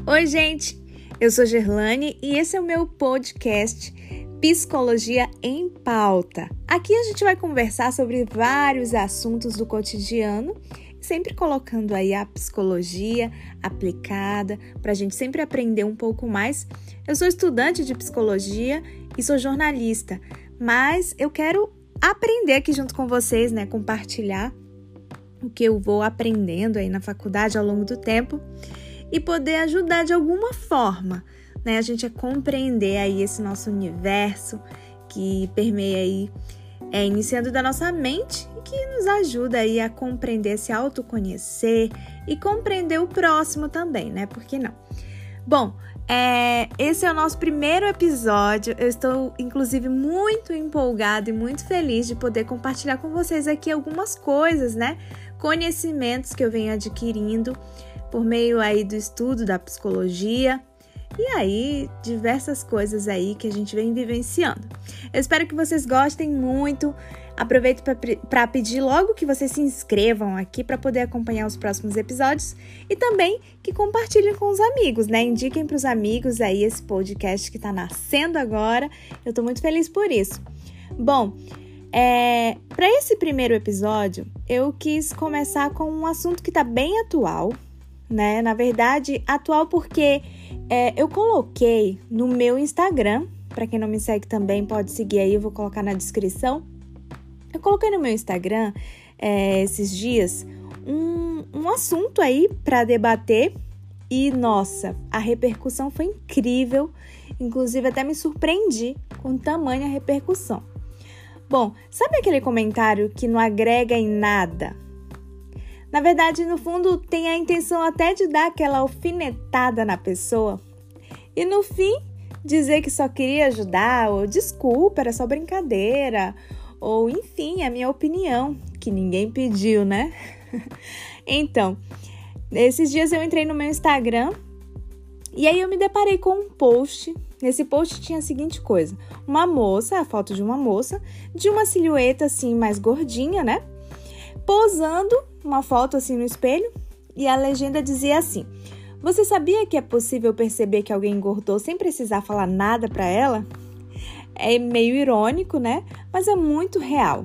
Oi, gente! Eu sou Gerlane e esse é o meu podcast Psicologia em Pauta. Aqui a gente vai conversar sobre vários assuntos do cotidiano, sempre colocando aí a psicologia aplicada para a gente sempre aprender um pouco mais. Eu sou estudante de psicologia e sou jornalista, mas eu quero aprender aqui junto com vocês, né? Compartilhar o que eu vou aprendendo aí na faculdade ao longo do tempo e poder ajudar de alguma forma, né, a gente a compreender aí esse nosso universo que permeia aí, iniciando da nossa mente e que nos ajuda aí a compreender, se autoconhecer e compreender o próximo também, né? Por que não? Bom, esse é o nosso primeiro episódio. Eu estou, inclusive, muito empolgada e muito feliz de poder compartilhar com vocês aqui algumas coisas, né? Conhecimentos que eu venho adquirindo por meio aí do estudo da psicologia e aí diversas coisas aí que a gente vem vivenciando. Eu espero que vocês gostem muito. Aproveito para pedir logo que vocês se inscrevam aqui para poder acompanhar os próximos episódios e também que compartilhem com os amigos, né? Indiquem para os amigos aí esse podcast que está nascendo agora. Eu estou muito feliz por isso. Bom, para esse primeiro episódio, eu quis começar com um assunto que está bem atual, né? Na verdade, atual porque eu coloquei no meu Instagram, para quem não me segue também pode seguir aí, eu vou colocar na descrição. Eu coloquei no meu Instagram esses dias um assunto aí para debater e, nossa, a repercussão foi incrível, inclusive até me surpreendi com tamanha repercussão. Bom, sabe aquele comentário que não agrega em nada? Na verdade, no fundo, tem a intenção até de dar aquela alfinetada na pessoa e, no fim, dizer que só queria ajudar, ou desculpa, era só brincadeira, ou, enfim, a minha opinião, que ninguém pediu, né? Então, esses dias eu entrei no meu Instagram e aí eu me deparei com um post. Nesse post tinha a seguinte coisa: uma moça, a foto de uma moça, de uma silhueta assim mais gordinha, né? Posando uma foto assim no espelho e a legenda dizia assim: você sabia que é possível perceber que alguém engordou sem precisar falar nada para ela? É meio irônico, né? Mas é muito real.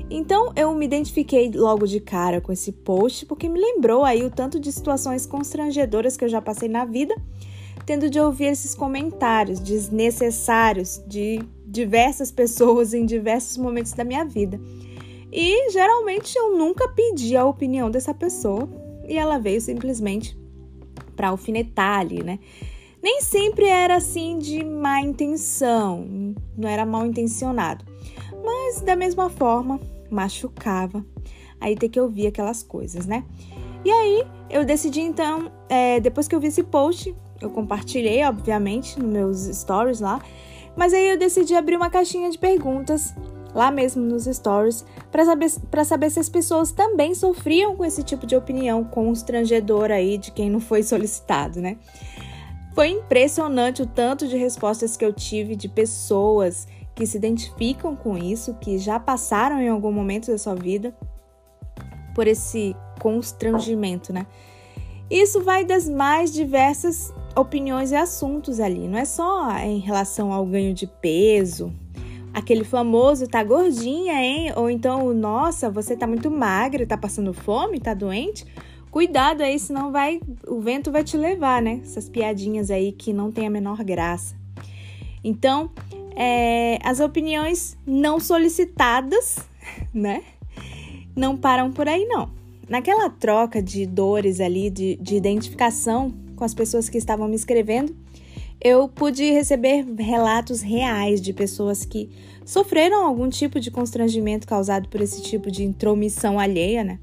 Então, eu me identifiquei logo de cara com esse post porque me lembrou aí o tanto de situações constrangedoras que eu já passei na vida, tendo de ouvir esses comentários desnecessários de diversas pessoas em diversos momentos da minha vida. E, geralmente, eu nunca pedi a opinião dessa pessoa e ela veio simplesmente para alfinetar ali, né? Nem sempre era assim de má intenção, não era mal intencionado, mas da mesma forma machucava aí ter que ouvir aquelas coisas, né? E aí eu decidi então, depois que eu vi esse post, eu compartilhei obviamente nos meus stories lá, mas aí eu decidi abrir uma caixinha de perguntas lá mesmo nos stories para saber se as pessoas também sofriam com esse tipo de opinião constrangedora aí de quem não foi solicitado, né? Foi impressionante o tanto de respostas que eu tive de pessoas que se identificam com isso, que já passaram em algum momento da sua vida por esse constrangimento, né? Isso vai das mais diversas opiniões e assuntos ali, não é só em relação ao ganho de peso, aquele famoso tá gordinha, hein? Ou então, nossa, você tá muito magra, tá passando fome, tá doente? Cuidado aí, senão o vento vai te levar, né? Essas piadinhas aí que não tem a menor graça. Então, as opiniões não solicitadas, né? Não param por aí, não. Naquela troca de dores ali, de identificação com as pessoas que estavam me escrevendo, eu pude receber relatos reais de pessoas que sofreram algum tipo de constrangimento causado por esse tipo de intromissão alheia, né?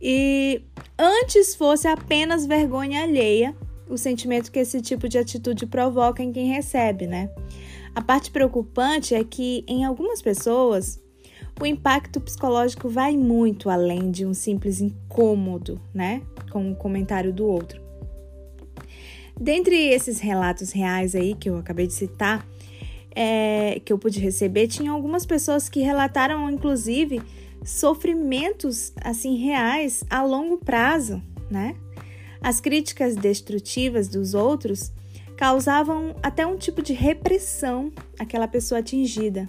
E antes fosse apenas vergonha alheia, o sentimento que esse tipo de atitude provoca em quem recebe, né? A parte preocupante é que, em algumas pessoas, o impacto psicológico vai muito além de um simples incômodo, né? Com o comentário do outro. Dentre esses relatos reais aí que eu acabei de citar, que eu pude receber, tinha algumas pessoas que relataram, inclusive, sofrimentos assim reais a longo prazo, né? As críticas destrutivas dos outros causavam até um tipo de repressão àquela pessoa atingida,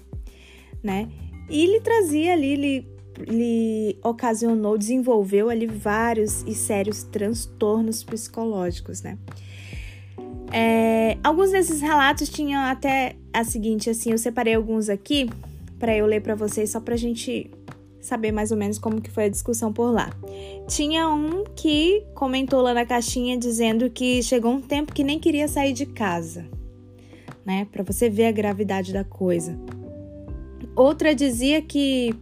né? E lhe trazia ali, lhe ocasionou, desenvolveu ali vários e sérios transtornos psicológicos, né? Alguns desses relatos tinham até a seguinte, assim, eu separei alguns aqui para eu ler para vocês, só pra gente saber mais ou menos como que foi a discussão por lá. Tinha um que comentou lá na caixinha dizendo que chegou um tempo que nem queria sair de casa, né? Pra você ver a gravidade da coisa. Outra dizia que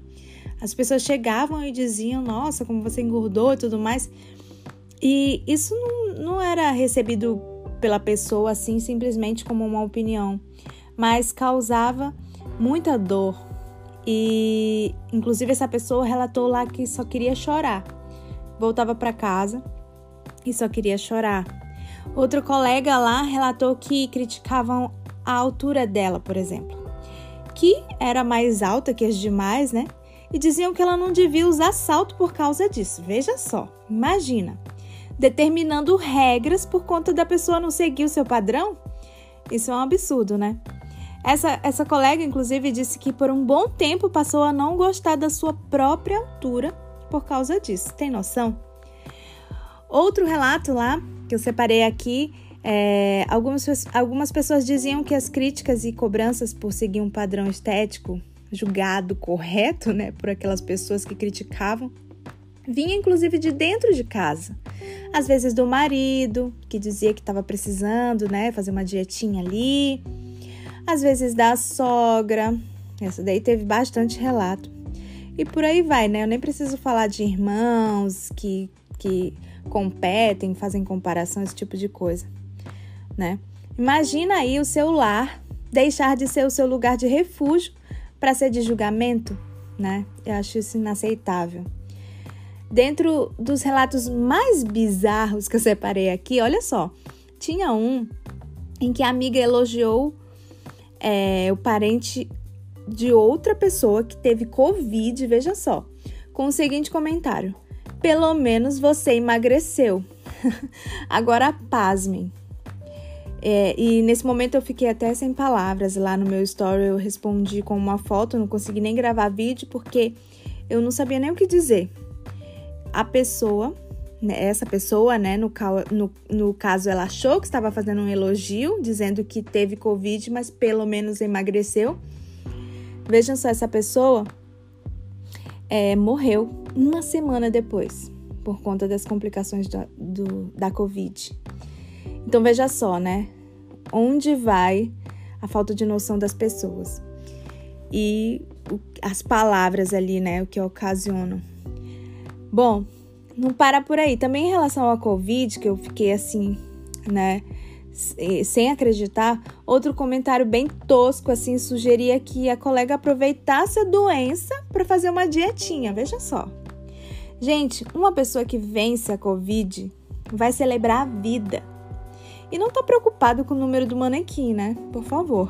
as pessoas chegavam e diziam, nossa, como você engordou e tudo mais. E isso não era recebido pela pessoa assim, simplesmente como uma opinião, mas causava muita dor. E, inclusive, essa pessoa relatou lá que só queria chorar. Voltava para casa e só queria chorar. Outro colega lá relatou que criticavam a altura dela, por exemplo, que era mais alta que as demais, né? E diziam que ela não devia usar salto por causa disso. Veja só, imagina, determinando regras por conta da pessoa não seguir o seu padrão. Isso é um absurdo, né? Essa colega, inclusive, disse que por um bom tempo passou a não gostar da sua própria altura por causa disso. Tem noção? Outro relato lá, que eu separei aqui, algumas pessoas diziam que as críticas e cobranças por seguir um padrão estético julgado correto, né, por aquelas pessoas que criticavam, vinha inclusive de dentro de casa. Às vezes do marido, que dizia que estava precisando, né, fazer uma dietinha ali. Às vezes da sogra, essa daí teve bastante relato. E por aí vai, né? Eu nem preciso falar de irmãos que competem, fazem comparação, esse tipo de coisa, né? Imagina aí o seu lar deixar de ser o seu lugar de refúgio para ser de julgamento, né? Eu acho isso inaceitável. Dentro dos relatos mais bizarros que eu separei aqui, olha só, tinha um em que a amiga elogiou o parente de outra pessoa que teve Covid, veja só, com o seguinte comentário: pelo menos você emagreceu. Agora pasmem. E nesse momento eu fiquei até sem palavras. Lá no meu story eu respondi com uma foto, não consegui nem gravar vídeo porque eu não sabia nem o que dizer. A pessoa, essa pessoa, né, no caso, ela achou que estava fazendo um elogio, dizendo que teve Covid, mas pelo menos emagreceu. Vejam só, essa pessoa morreu uma semana depois, por conta das complicações da Covid. Então, veja só, né, onde vai a falta de noção das pessoas. E as palavras ali, né, o que ocasionam. Bom, não para por aí. Também em relação à Covid, que eu fiquei assim, né, sem acreditar, outro comentário bem tosco, assim, sugeria que a colega aproveitasse a doença para fazer uma dietinha. Veja só. Gente, uma pessoa que vence a Covid vai celebrar a vida. E não tá preocupado com o número do manequim, né? Por favor.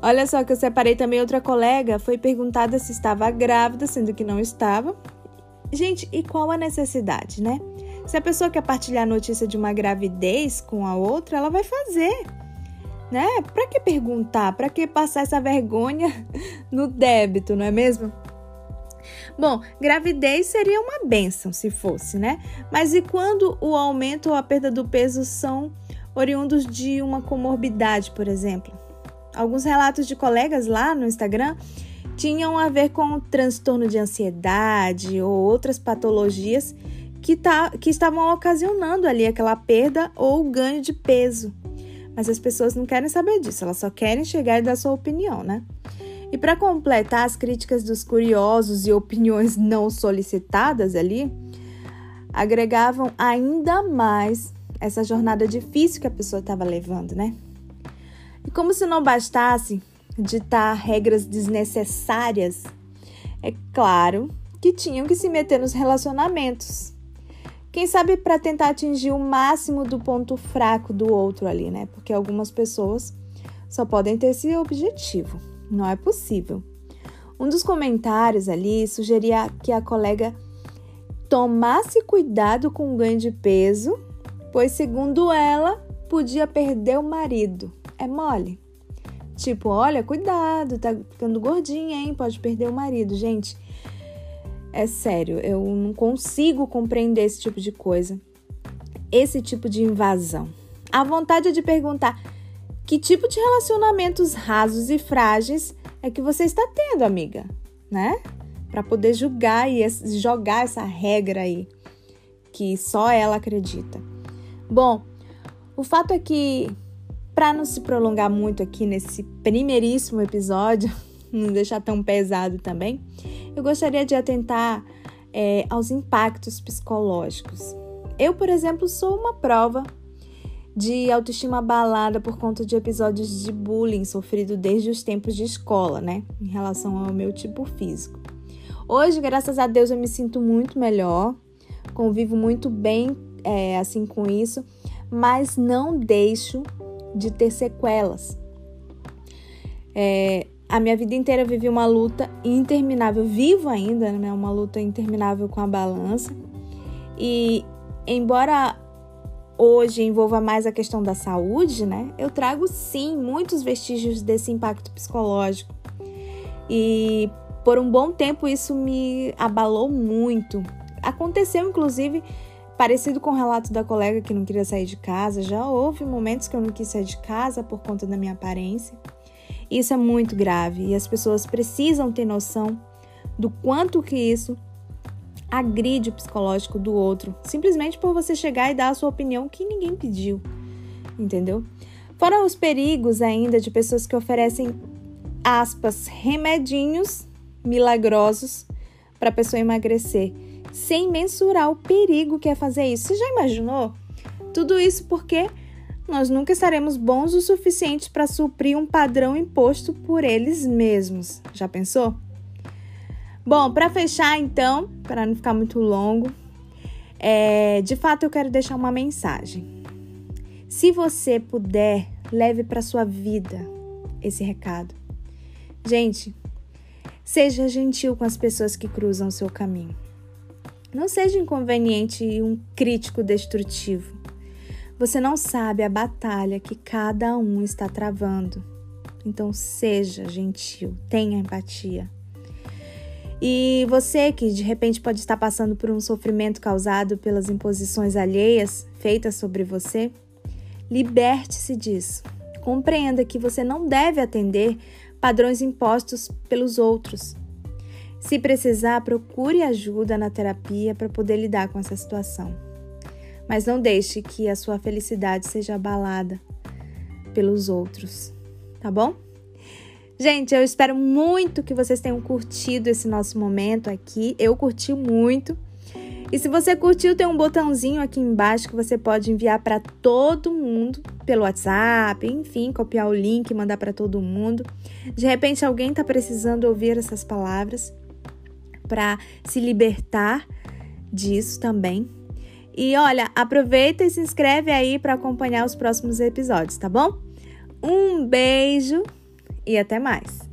Olha só que eu separei também outra colega, foi perguntada se estava grávida, sendo que não estava. Gente, e qual a necessidade, né? Se a pessoa quer partilhar a notícia de uma gravidez com a outra, ela vai fazer, né? Pra que perguntar? Pra que passar essa vergonha no débito, não é mesmo? Bom, gravidez seria uma bênção se fosse, né? Mas e quando o aumento ou a perda do peso são oriundos de uma comorbidade, por exemplo? Alguns relatos de colegas lá no Instagram tinham a ver com transtorno de ansiedade ou outras patologias que estavam ocasionando ali aquela perda ou ganho de peso. Mas as pessoas não querem saber disso, elas só querem chegar e dar sua opinião, né? E para completar as críticas dos curiosos e opiniões não solicitadas ali, agregavam ainda mais essa jornada difícil que a pessoa estava levando, né? E como se não bastasse ditar regras desnecessárias, é claro que tinham que se meter nos relacionamentos. Quem sabe para tentar atingir o máximo do ponto fraco do outro ali, né? Porque algumas pessoas só podem ter esse objetivo. Não é possível. Um dos comentários ali sugeria que a colega tomasse cuidado com o ganho de peso, pois, segundo ela, podia perder o marido. É mole? Tipo, olha, cuidado, tá ficando gordinha, hein? Pode perder o marido. Gente, é sério, eu não consigo compreender esse tipo de coisa. Esse tipo de invasão. A vontade é de perguntar: que tipo de relacionamentos rasos e frágeis é que você está tendo, amiga? Né? Para poder julgar e jogar essa regra aí, que só ela acredita. Bom, o fato é que, para não se prolongar muito aqui nesse primeiríssimo episódio, não deixar tão pesado também, eu gostaria de atentar aos impactos psicológicos. Eu, por exemplo, sou uma prova de autoestima abalada por conta de episódios de bullying sofrido desde os tempos de escola, né? Em relação ao meu tipo físico. Hoje, graças a Deus, eu me sinto muito melhor, convivo muito bem assim com isso, mas não deixo de ter sequelas. A minha vida inteira eu vivi uma luta interminável, vivo ainda, né? Uma luta interminável com a balança. E embora hoje envolva mais a questão da saúde, né? Eu trago sim muitos vestígios desse impacto psicológico. E por um bom tempo isso me abalou muito. Aconteceu, inclusive, parecido com o relato da colega que não queria sair de casa. Já houve momentos que eu não quis sair de casa por conta da minha aparência. Isso é muito grave e as pessoas precisam ter noção do quanto que isso agride o psicológico do outro, simplesmente por você chegar e dar a sua opinião que ninguém pediu, entendeu? Fora os perigos ainda de pessoas que oferecem, aspas, remedinhos milagrosos para a pessoa emagrecer, sem mensurar o perigo que é fazer isso. Você já imaginou? Tudo isso porque nós nunca estaremos bons o suficiente para suprir um padrão imposto por eles mesmos. Já pensou? Bom, para fechar então, para não ficar muito longo, de fato eu quero deixar uma mensagem. Se você puder, leve para sua vida esse recado. Gente, seja gentil com as pessoas que cruzam o seu caminho. Não seja inconveniente e um crítico destrutivo. Você não sabe a batalha que cada um está travando. Então seja gentil, tenha empatia. E você que de repente pode estar passando por um sofrimento causado pelas imposições alheias feitas sobre você, liberte-se disso. Compreenda que você não deve atender padrões impostos pelos outros. Se precisar, procure ajuda na terapia para poder lidar com essa situação. Mas não deixe que a sua felicidade seja abalada pelos outros, tá bom? Gente, eu espero muito que vocês tenham curtido esse nosso momento aqui. Eu curti muito. E se você curtiu, tem um botãozinho aqui embaixo que você pode enviar para todo mundo pelo WhatsApp, enfim, copiar o link e mandar para todo mundo. De repente, alguém está precisando ouvir essas palavras para se libertar disso também. E olha, aproveita e se inscreve aí para acompanhar os próximos episódios, tá bom? Um beijo! E até mais!